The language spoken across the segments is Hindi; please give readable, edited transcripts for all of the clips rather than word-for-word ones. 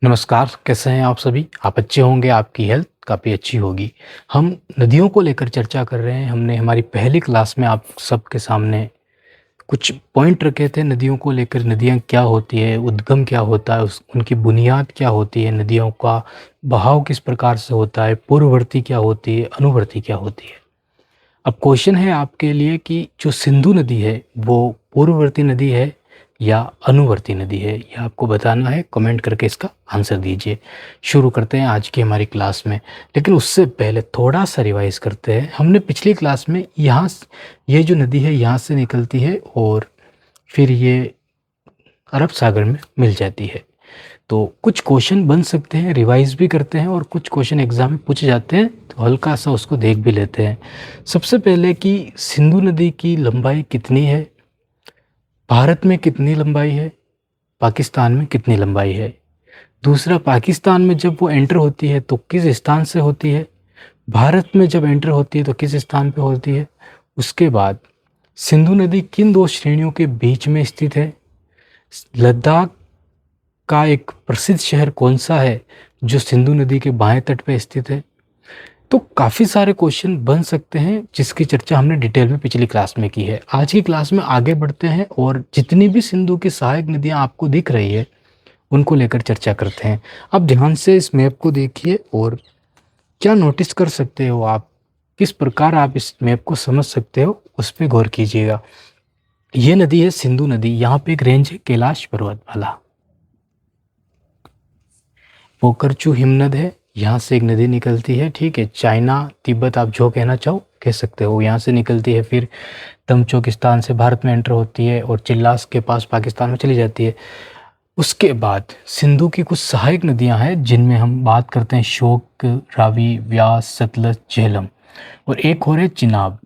नमस्कार, कैसे हैं आप सभी? आप अच्छे होंगे, आपकी हेल्थ काफ़ी अच्छी होगी। हम नदियों को लेकर चर्चा कर रहे हैं। हमने हमारी पहली क्लास में आप सबके सामने कुछ पॉइंट रखे थे नदियों को लेकर। नदियाँ क्या होती है, उद्गम क्या होता है, उस उनकी बुनियाद क्या होती है, नदियों का बहाव किस प्रकार से होता है, पूर्ववर्ती क्या होती है, अनुवर्ती क्या होती है। अब क्वेश्चन है आपके लिए कि जो सिंधु नदी है, वो पूर्ववर्ती नदी है या अनुवर्ती नदी है? ये आपको बताना है। कमेंट करके इसका आंसर दीजिए। शुरू करते हैं आज की हमारी क्लास में। लेकिन उससे पहले थोड़ा सा रिवाइज करते हैं। हमने पिछली क्लास में ये जो नदी है यहाँ से निकलती है और फिर ये अरब सागर में मिल जाती है। तो कुछ क्वेश्चन बन सकते हैं, रिवाइज भी करते हैं, और कुछ क्वेश्चन एग्जाम में पूछे जाते हैं तो हल्का सा उसको देख भी लेते हैं। सबसे पहले कि सिंधु नदी की लंबाई कितनी है, भारत में कितनी लंबाई है, पाकिस्तान में कितनी लंबाई है। दूसरा, पाकिस्तान में जब वो एंटर होती है तो किस स्थान से होती है, भारत में जब एंटर होती है तो किस स्थान पे होती है। उसके बाद सिंधु नदी किन दो श्रेणियों के बीच में स्थित है, लद्दाख का एक प्रसिद्ध शहर कौन सा है जो सिंधु नदी के बाएं तट पे स्थित है। तो काफ़ी सारे क्वेश्चन बन सकते हैं जिसकी चर्चा हमने डिटेल में पिछली क्लास में की है। आज की क्लास में आगे बढ़ते हैं और जितनी भी सिंधु की सहायक नदियां आपको दिख रही है उनको लेकर चर्चा करते हैं। अब ध्यान से इस मैप को देखिए और क्या नोटिस कर सकते हो आप, किस प्रकार आप इस मैप को समझ सकते हो, उस पर गौर कीजिएगा। ये नदी है सिंधु नदी। यहाँ पे एक रेंज है कैलाश पर्वतमाला। पोकरचू हिमनद है, यहाँ से एक नदी निकलती है। ठीक है, चाइना तिब्बत आप जो कहना चाहो कह सकते हो, यहाँ से निकलती है। फिर तमचोकिस्तान से भारत में एंटर होती है और चिल्लास के पास पाकिस्तान में चली जाती है। उसके बाद सिंधु की कुछ सहायक नदियां हैं जिनमें हम बात करते हैं शोक, रावी, व्यास, सतलज, झेलम, और एक और है चिनाब।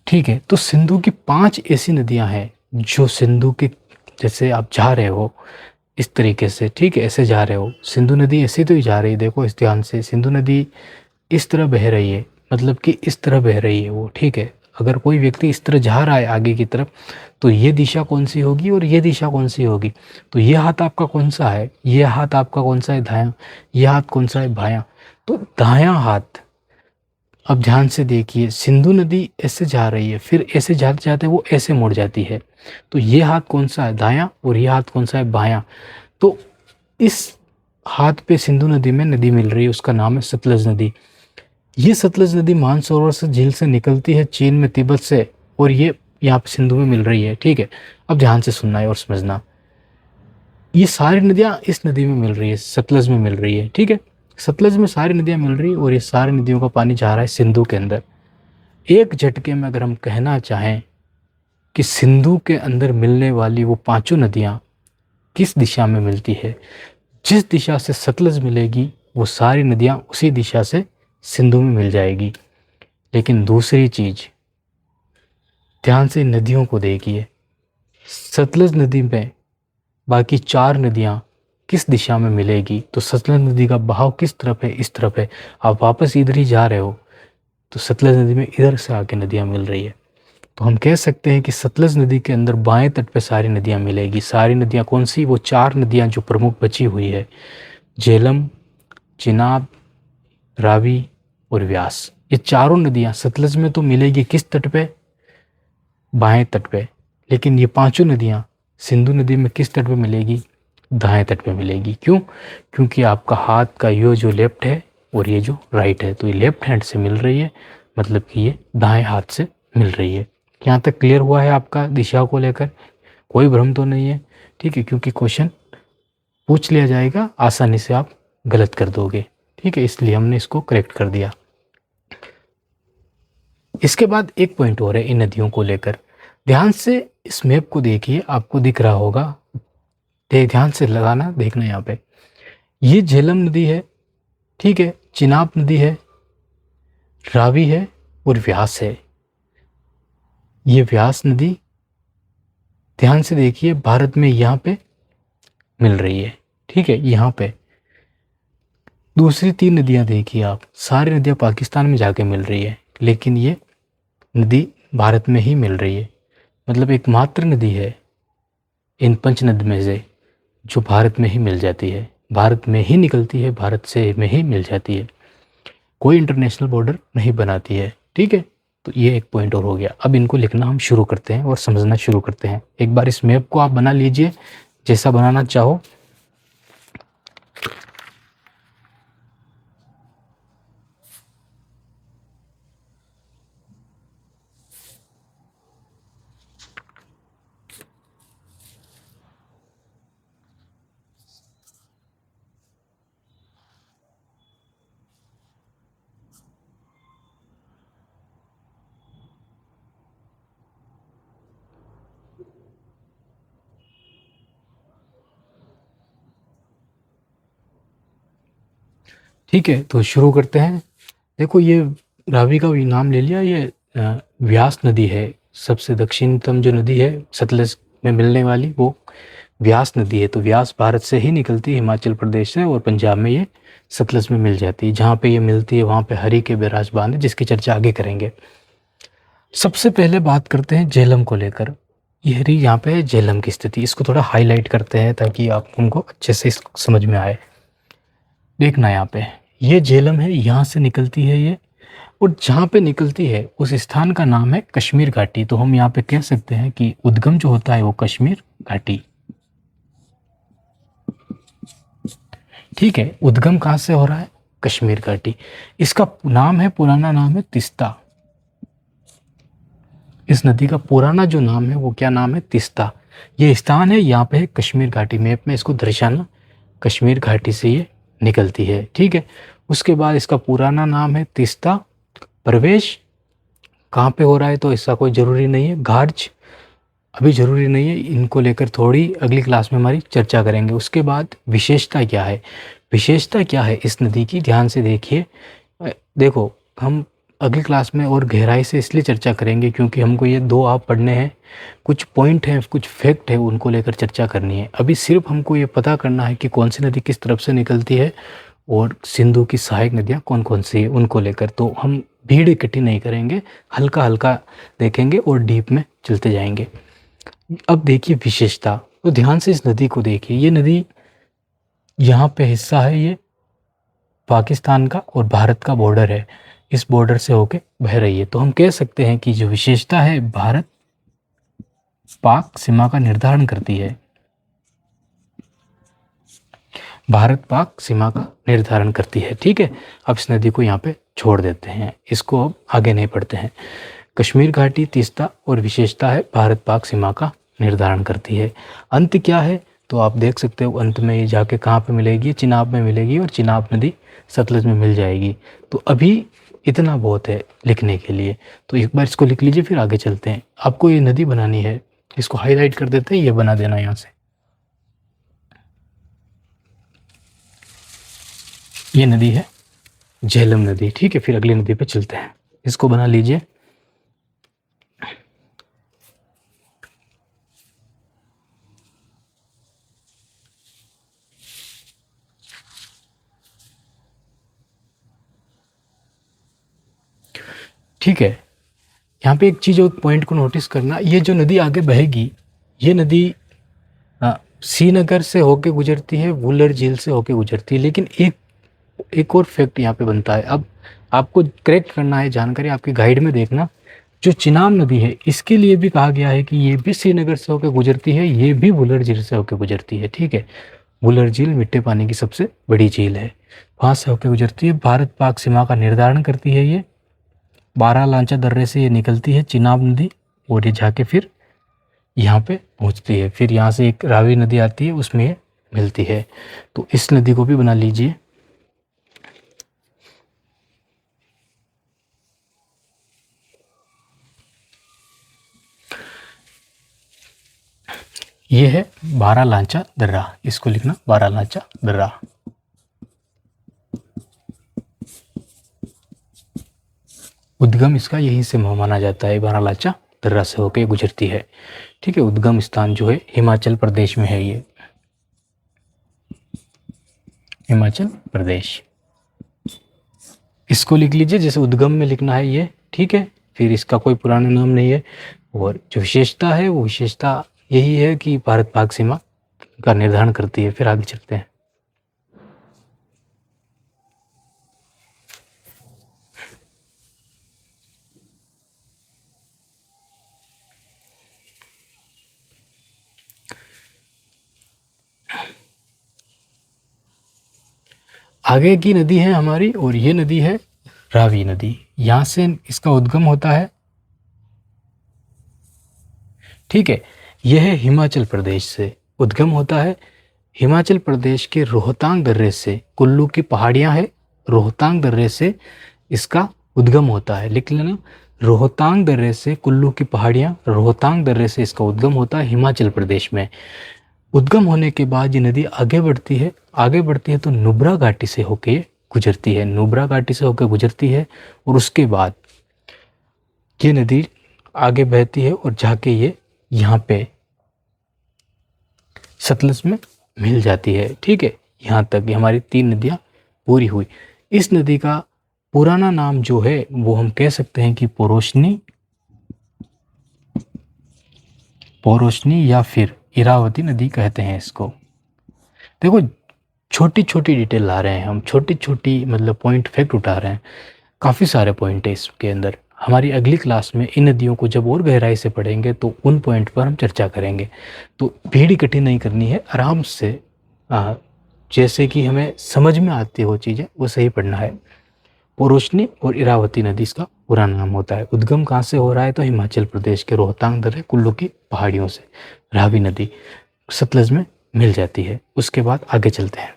ठीक है, तो सिंधु की 5 ऐसी नदियां हैं जो सिंधु के, जैसे आप जा रहे हो इस तरीके से, ठीक है, ऐसे जा रहे हो, सिंधु नदी ऐसे तो ही जा रही है। देखो इस ध्यान से, सिंधु नदी इस तरह बह रही है, मतलब कि इस तरह बह रही है वो। ठीक है, अगर कोई व्यक्ति इस तरह जा रहा है आगे की तरफ तो ये दिशा कौन सी होगी और ये दिशा कौन सी होगी। तो ये हाथ आपका कौन सा है, ये हाथ आपका कौन सा है दायां, ये हाथ कौन सा है बायां। तो दायां हाथ, अब ध्यान से देखिए, सिंधु नदी ऐसे जा रही है, फिर ऐसे जाते जाते वो ऐसे मुड़ जाती है। तो ये हाथ कौन सा है दायां और ये हाथ कौन सा है बायां। तो इस हाथ पे सिंधु नदी में नदी मिल रही है, उसका नाम है सतलज नदी। ये सतलज नदी मानसरोवर से झील से निकलती है, चीन में तिब्बत से, और ये यहाँ पे सिंधु में मिल रही है। ठीक है, अब ध्यान से सुनना है और समझना, ये सारी नदियाँ इस नदी में मिल रही है, सतलज में मिल रही है। ठीक है, सतलज में सारी नदियाँ मिल रही है और ये सारी नदियों का पानी जा रहा है सिंधु के अंदर। एक झटके में अगर हम कहना चाहें कि सिंधु के अंदर मिलने वाली वो 5 नदियाँ किस दिशा में मिलती है, जिस दिशा से सतलज मिलेगी वो सारी नदियाँ उसी दिशा से सिंधु में मिल जाएगी। लेकिन दूसरी चीज़, ध्यान से नदियों को देखिए, सतलज नदी में बाकी 4 नदियाँ किस दिशा में मिलेगी। तो सतलज नदी का बहाव किस तरफ है, इस तरफ है। आप वापस इधर ही जा रहे हो तो सतलज नदी में इधर से आके नदियाँ मिल रही है। तो हम कह सकते हैं कि सतलज नदी के अंदर बाएं तट पे सारी नदियाँ मिलेगी। सारी नदियाँ कौन सी, वो 4 नदियाँ जो प्रमुख बची हुई है, झेलम, चिनाब, रावी और व्यास। ये चारों नदियाँ सतलज में तो मिलेगी किस तट पे, बाएं तट पे। लेकिन ये 5 नदियाँ सिंधु नदी में किस तट पे मिलेगी, दाएं तट पे मिलेगी। क्यों? क्योंकि आपका हाथ का ये जो लेफ्ट है और ये जो राइट है, तो ये लेफ्ट हैंड से मिल रही है, मतलब कि ये दाएं हाथ से मिल रही है। यहाँ तक क्लियर हुआ है आपका दिशा को लेकर? कोई भ्रम तो नहीं है? ठीक है, क्योंकि क्वेश्चन पूछ लिया जाएगा, आसानी से आप गलत कर दोगे। ठीक है, इसलिए हमने इसको करेक्ट कर दिया। इसके बाद एक पॉइंट और है इन नदियों को लेकर। ध्यान से इस मैप को देखिए, आपको दिख रहा होगा, ध्यान से लगाना, देखना यहाँ पे, ये झेलम नदी है, ठीक है, चिनाब नदी है, रावी है और व्यास है। ये व्यास नदी ध्यान से देखिए भारत में यहाँ पे मिल रही है। ठीक है, यहाँ पे दूसरी 3 नदियाँ देखिए आप, सारी नदियाँ पाकिस्तान में जाके मिल रही है, लेकिन ये नदी भारत में ही मिल रही है। मतलब एकमात्र नदी है इन 5 नदी में से जो भारत में ही मिल जाती है, भारत में ही निकलती है, भारत से में ही मिल जाती है, कोई इंटरनेशनल बॉर्डर नहीं बनाती है। ठीक है, तो ये एक पॉइंट और हो गया। अब इनको लिखना हम शुरू करते हैं और समझना शुरू करते हैं। एक बार इस मैप को आप बना लीजिए जैसा बनाना चाहो। ठीक है, तो शुरू करते हैं। देखो, ये रावी का भी नाम ले लिया। ये व्यास नदी है, सबसे दक्षिणतम जो नदी है सतलज में मिलने वाली, वो व्यास नदी है। तो व्यास भारत से ही निकलती है, हिमाचल प्रदेश से, और पंजाब में ये सतलज में मिल जाती है। जहाँ पे ये मिलती है वहाँ पे हरि के बैराज बांध है, जिसकी चर्चा आगे करेंगे। सबसे पहले बात करते हैं झेलम को लेकर। ये हरी यहाँ पे है झेलम की स्थिति, इसको थोड़ा हाईलाइट करते हैं ताकि आप उनको अच्छे से समझ में आए। देखना यहाँ पे, ये झेलम है, यहाँ से निकलती है ये, और जहाँ पे निकलती है उस स्थान का नाम है कश्मीर घाटी। तो हम यहाँ पे कह सकते हैं कि उद्गम जो होता है वो कश्मीर घाटी। ठीक है, उद्गम कहाँ से हो रहा है? कश्मीर घाटी। इसका नाम है, पुराना नाम है तिस्ता। इस नदी का पुराना जो नाम है वो क्या नाम है? तिस्ता। ये स्थान है, यहाँ पे है कश्मीर घाटी। मैप में इसको दर्शाना, कश्मीर घाटी से ये निकलती है। ठीक है, उसके बाद इसका पुराना नाम है तिस्ता। प्रवेश कहाँ पे हो रहा है तो ऐसा कोई ज़रूरी नहीं है, घार्ज अभी ज़रूरी नहीं है, इनको लेकर थोड़ी अगली क्लास में हमारी चर्चा करेंगे। उसके बाद विशेषता क्या है, विशेषता क्या है इस नदी की, ध्यान से देखिए। देखो, हम अगली क्लास में और गहराई से इसलिए चर्चा करेंगे क्योंकि हमको ये दो आप पढ़ने हैं, कुछ पॉइंट हैं, कुछ फैक्ट है, उनको लेकर चर्चा करनी है। अभी सिर्फ हमको ये पता करना है कि कौन सी नदी किस तरफ से निकलती है और सिंधु की सहायक नदियाँ कौन कौन सी है, उनको लेकर। तो हम भीड़ इकट्ठी नहीं करेंगे, हल्का हल्का देखेंगे और डीप में चलते जाएंगे। अब देखिए विशेषता, तो ध्यान से इस नदी को देखिए। ये नदी यहाँ पे हिस्सा है, ये पाकिस्तान का और भारत का बॉर्डर है, इस बॉर्डर से होके बह रही है। तो हम कह सकते हैं कि जो विशेषता है भारत पाक सीमा का निर्धारण करती है, भारत पाक सीमा का निर्धारण करती है। ठीक है, अब इस नदी को यहाँ पे छोड़ देते हैं, इसको अब आगे नहीं पढ़ते हैं। कश्मीर घाटी, तीस्ता और विशेषता है भारत पाक सीमा का निर्धारण करती है। अंत क्या है तो आप देख सकते हो, अंत में ये जाके कहाँ पे मिलेगी? चिनाब में मिलेगी, और चिनाब नदी सतलज में मिल जाएगी। तो अभी इतना बहुत है लिखने के लिए, तो एक बार इसको लिख लीजिए, फिर आगे चलते हैं। आपको ये नदी बनानी है, इसको हाईलाइट कर देते हैं, ये बना देना यहाँ से। ये नदी है झेलम नदी। ठीक है, फिर अगली नदी पे चलते हैं, इसको बना लीजिए। ठीक है, यहाँ पे एक चीज़ और पॉइंट को नोटिस करना, ये जो नदी आगे बहेगी, ये नदी श्रीनगर से होके गुजरती है, वुलर झील से होके गुजरती है। लेकिन एक और फैक्ट यहाँ पे बनता है, अब आपको करेक्ट करना है, जानकारी आपकी गाइड में देखना। जो चिनाब नदी है, इसके लिए भी कहा गया है कि ये भी श्रीनगर से होकर गुजरती है, ये भी वुलर झील से होकर गुजरती है। ठीक है, वुलर झील मिट्टे पानी की सबसे बड़ी झील है, वहाँ से होकर गुजरती है, भारत पाक सीमा का निर्धारण करती है। ये बारालांचा दर्रे से ये निकलती है चिनाब नदी, और ये जाके फिर यहाँ पे पहुँचती है। फिर यहाँ से एक रावी नदी आती है, उसमें ये मिलती है। तो इस नदी को भी बना लीजिए। ये है बारालांचा दर्रा, इसको लिखना बारालांचा दर्रा। उद्गम इसका यहीं से माना जाता है, बारालांचा दर्रा से होकर गुजरती है। ठीक है, उद्गम स्थान जो है हिमाचल प्रदेश में है, ये हिमाचल प्रदेश। इसको लिख लीजिए जैसे उद्गम में लिखना है ये। ठीक है, फिर इसका कोई पुराना नाम नहीं है, और जो विशेषता है वो विशेषता यही है कि भारत पाक सीमा का निर्धारण करती है। फिर आगे चलते हैं। आगे की नदी है हमारी, और ये नदी है रावी नदी। यहाँ से इसका उद्गम होता है, ठीक है। यह है हिमाचल प्रदेश से उद्गम होता है। हिमाचल प्रदेश के रोहतांग दर्रे से, कुल्लू की पहाड़ियाँ है, रोहतांग दर्रे से इसका उद्गम होता है। लिख लेना, रोहतांग दर्रे से कुल्लू की पहाड़ियाँ, रोहतांग दर्रे से इसका उद्गम होता है हिमाचल प्रदेश में। उद्गम होने के बाद ये नदी आगे बढ़ती है, आगे बढ़ती है तो नुब्रा घाटी से होके गुजरती है, नुब्रा घाटी से होकर गुजरती है, और उसके बाद ये नदी आगे बहती है और जाके ये यहाँ पे सतलज में मिल जाती है, ठीक है। यहाँ तक ये हमारी 3 नदियाँ पूरी हुई। इस नदी का पुराना नाम जो है वो हम कह सकते हैं कि पोरोशनी, पोरोशनी या फिर इरावती नदी कहते हैं इसको। देखो छोटी छोटी डिटेल ला रहे हैं हम, छोटी छोटी मतलब पॉइंट फैक्ट उठा रहे हैं। काफ़ी सारे पॉइंट है इसके अंदर। हमारी अगली क्लास में इन नदियों को जब और गहराई से पढ़ेंगे तो उन पॉइंट पर हम चर्चा करेंगे। तो भीड़ इकट्ठी नहीं करनी है, आराम से जैसे कि हमें समझ में आती हो चीज़ें वो सही पढ़ना है। पोरोशनी और इरावती नदी इसका पूरा नाम होता है। उद्गम कहाँ से हो रहा है तो हिमाचल प्रदेश के रोहतांग दर्रे कुल्लू की पहाड़ियों से रावी नदी सतलज में मिल जाती है। उसके बाद आगे चलते हैं।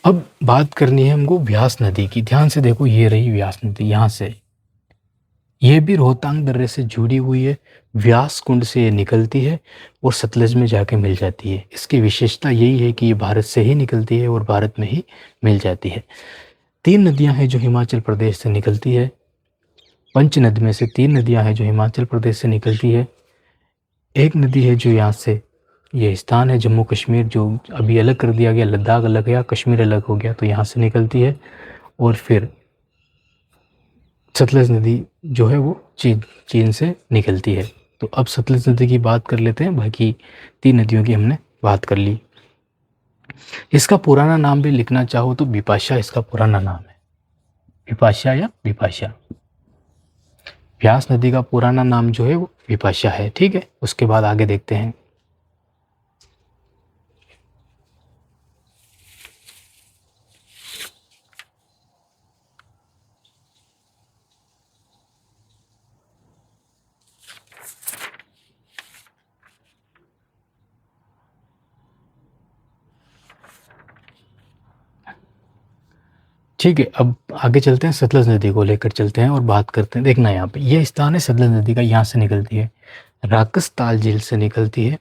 अब बात करनी है हमको व्यास नदी की। ध्यान से देखो, ये रही व्यास नदी। यहाँ से ये भी रोहतांग दर्रे से जुड़ी हुई है, व्यास कुंड से ये निकलती है और सतलज में जाके मिल जाती है। इसकी विशेषता यही है कि ये भारत से ही निकलती है और भारत में ही मिल जाती है। 3 नदियां हैं जो हिमाचल प्रदेश से निकलती है। पंच नदी में से 3 नदियां हैं जो हिमाचल प्रदेश से निकलती है। एक नदी है जो यहाँ से, ये स्थान है जम्मू कश्मीर, जो अभी अलग कर दिया गया, लद्दाख अलग गया, कश्मीर अलग हो गया, तो यहाँ से निकलती है। और फिर सतलज नदी जो है वो चीन से निकलती है। तो अब सतलज नदी की बात कर लेते हैं। बाकी 3 नदियों की हमने बात कर ली। इसका पुराना नाम भी लिखना चाहो तो बिपाशा इसका पुराना नाम है, बिपाशा या बिपाशा। व्यास नदी का पुराना नाम जो है वो बिपाशा है, ठीक है। उसके बाद आगे देखते हैं। ठीक है, अब आगे चलते हैं, सतलज नदी को लेकर चलते हैं और बात करते हैं। देखना यहाँ पे ये स्थान है सतलज नदी का, यहाँ से निकलती है, राकसताल झील से निकलती है,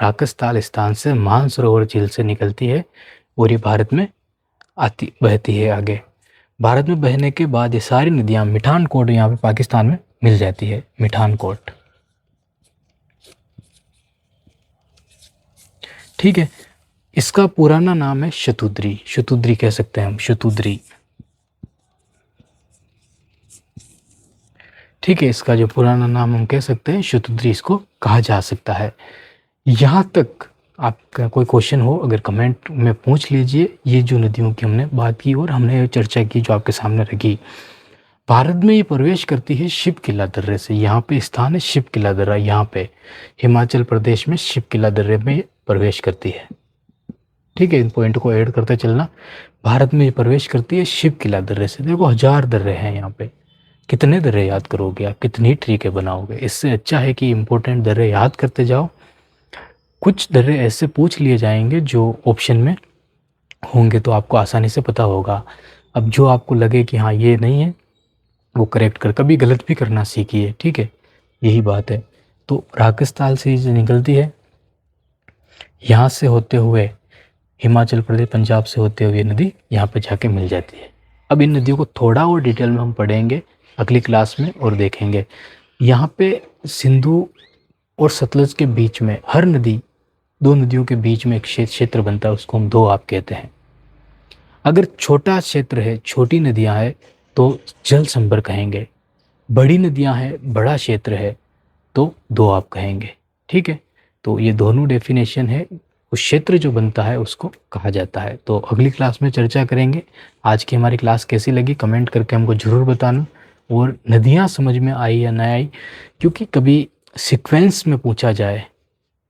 राकसताल स्थान से मानसरोवर झील से निकलती है और ये भारत में आती बहती है आगे। भारत में बहने के बाद ये सारी नदियाँ मिठानकोट यहाँ पे पाकिस्तान में मिल जाती है, मिठानकोट, ठीक है। इसका पुराना नाम है शतुद्री, शतुद्री कह सकते हैं हम, शतुद्री, ठीक है। इसका जो पुराना नाम हम कह सकते हैं शतुद्री इसको कहा जा सकता है। यहाँ तक आपका कोई क्वेश्चन हो अगर कमेंट में पूछ लीजिए। ये जो नदियों की हमने बात की और हमने चर्चा की जो आपके सामने रखी, भारत में ये प्रवेश करती है शिव किला दर्रे से। यहाँ पे स्थान है शिव किला दर्रा, यहाँ पे हिमाचल प्रदेश में शिव किला दर्रे में ये प्रवेश करती है, ठीक है। इन पॉइंट को ऐड करते चलना। भारत में ये प्रवेश करती है शिव किला दर्रे से। देखो 1000 दर्रे हैं यहाँ पे, कितने दर्रे याद करोगे आप, कितनी ट्रिकें बनाओगे। इससे अच्छा है कि इंपॉर्टेंट दर्रे याद करते जाओ। कुछ दर्रे ऐसे पूछ लिए जाएंगे जो ऑप्शन में होंगे तो आपको आसानी से पता होगा। अब जो आपको लगे कि हाँ ये नहीं है वो करेक्ट कर, कभी गलत भी करना सीखिए, ठीक है, यही बात है। तो राकसताल से निकलती है, यहाँ से होते हुए हिमाचल प्रदेश पंजाब से होते हुए नदी यहाँ पे जाके मिल जाती है। अब इन नदियों को थोड़ा और डिटेल में हम पढ़ेंगे अगली क्लास में और देखेंगे। यहाँ पे सिंधु और सतलज के बीच में हर नदी दो नदियों के बीच में एक क्षेत्र बनता है, उसको हम दो आप कहते हैं। अगर छोटा क्षेत्र है, छोटी नदियां हैं, तो जल संभर कहेंगे। बड़ी नदियां हैं, बड़ा क्षेत्र है, तो दो आप कहेंगे। ठीक है, तो ये दोनों डेफिनेशन है, उस क्षेत्र जो बनता है उसको कहा जाता है। तो अगली क्लास में चर्चा करेंगे। आज की हमारी क्लास कैसी लगी कमेंट करके हमको ज़रूर बताना, और नदियाँ समझ में आई या ना आई, क्योंकि कभी सीक्वेंस में पूछा जाए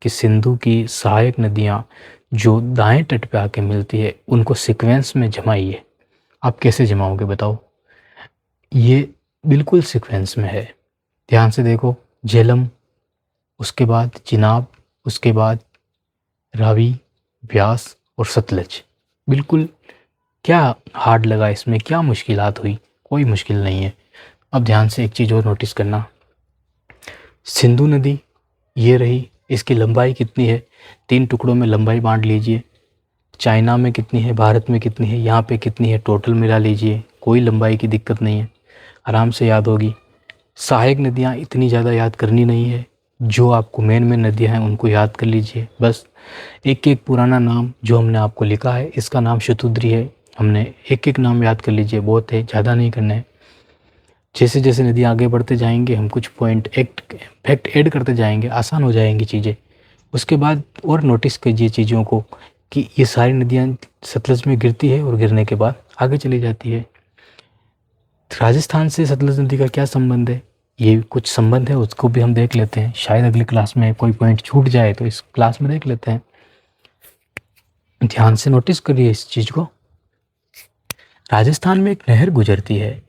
कि सिंधु की सहायक नदियाँ जो दाएं तट पे आके मिलती है उनको सीक्वेंस में जमाइए, आप कैसे जमाओगे बताओ? ये बिल्कुल सीक्वेंस में है, ध्यान से देखो। झेलम, उसके बाद चिनाब, उसके बाद रावी, ब्यास और सतलज। बिल्कुल, क्या हार्ड लगा इसमें, क्या मुश्किलात हुई? कोई मुश्किल नहीं है। अब ध्यान से एक चीज़ और नोटिस करना, सिंधु नदी ये रही, इसकी लंबाई कितनी है? 3 टुकड़ों में लंबाई बांट लीजिए। चाइना में कितनी है, भारत में कितनी है, यहाँ पे कितनी है, टोटल मिला लीजिए। कोई लंबाई की दिक्कत नहीं है, आराम से याद होगी। सहायक नदियाँ इतनी ज़्यादा याद करनी नहीं है, जो आपको मेन नदियाँ हैं उनको याद कर लीजिए बस। एक एक पुराना नाम जो हमने आपको लिखा है, इसका नाम शतुद्री है, हमने एक एक नाम याद कर लीजिए, बहुत है, ज़्यादा नहीं करना है। जैसे जैसे नदी आगे बढ़ते जाएंगे हम कुछ पॉइंट फैक्ट ऐड करते जाएंगे, आसान हो जाएंगी चीज़ें। उसके बाद और नोटिस कीजिए चीज़ों को कि ये सारी नदियाँ सतलज में गिरती है और गिरने के बाद आगे चली जाती है। राजस्थान से सतलज नदी का क्या संबंध है? ये कुछ संबंध है, उसको भी हम देख लेते हैं। शायद अगली क्लास में कोई पॉइंट छूट जाए तो इस क्लास में देख लेते हैं। ध्यान से नोटिस करिए इस चीज़ को। राजस्थान में एक नहर गुजरती है,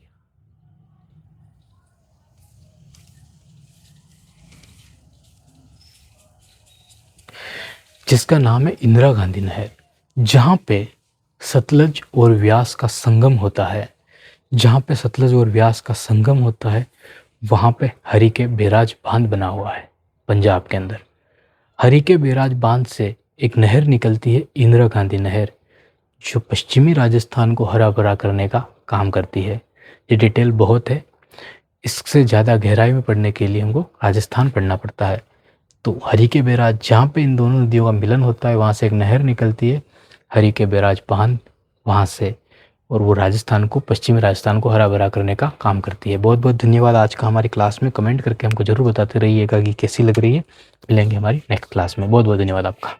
जिसका नाम है इंदिरा गांधी नहर, जहाँ पे सतलज और व्यास का संगम होता है। जहाँ पे सतलज और व्यास का संगम होता है वहाँ पे हरिके बैराज बांध बना हुआ है पंजाब के अंदर। हरिके बैराज बांध से एक नहर निकलती है, इंदिरा गांधी नहर, जो पश्चिमी राजस्थान को हरा भरा करने का काम करती है। ये डिटेल बहुत है, इससे ज़्यादा गहराई में पढ़ने के लिए हमको राजस्थान पढ़ना पड़ता है। तो हरिके बैराज, जहाँ पे इन दोनों नदियों का मिलन होता है, वहाँ से एक नहर निकलती है, हरिके बैराज बांध वहाँ से, और वो राजस्थान को, पश्चिमी राजस्थान को हरा भरा करने का काम करती है। बहुत बहुत धन्यवाद आज का हमारी क्लास में। कमेंट करके हमको ज़रूर बताते रहिएगा कि कैसी लग रही है। मिलेंगे हमारी नेक्स्ट क्लास में। बहुत बहुत धन्यवाद आपका।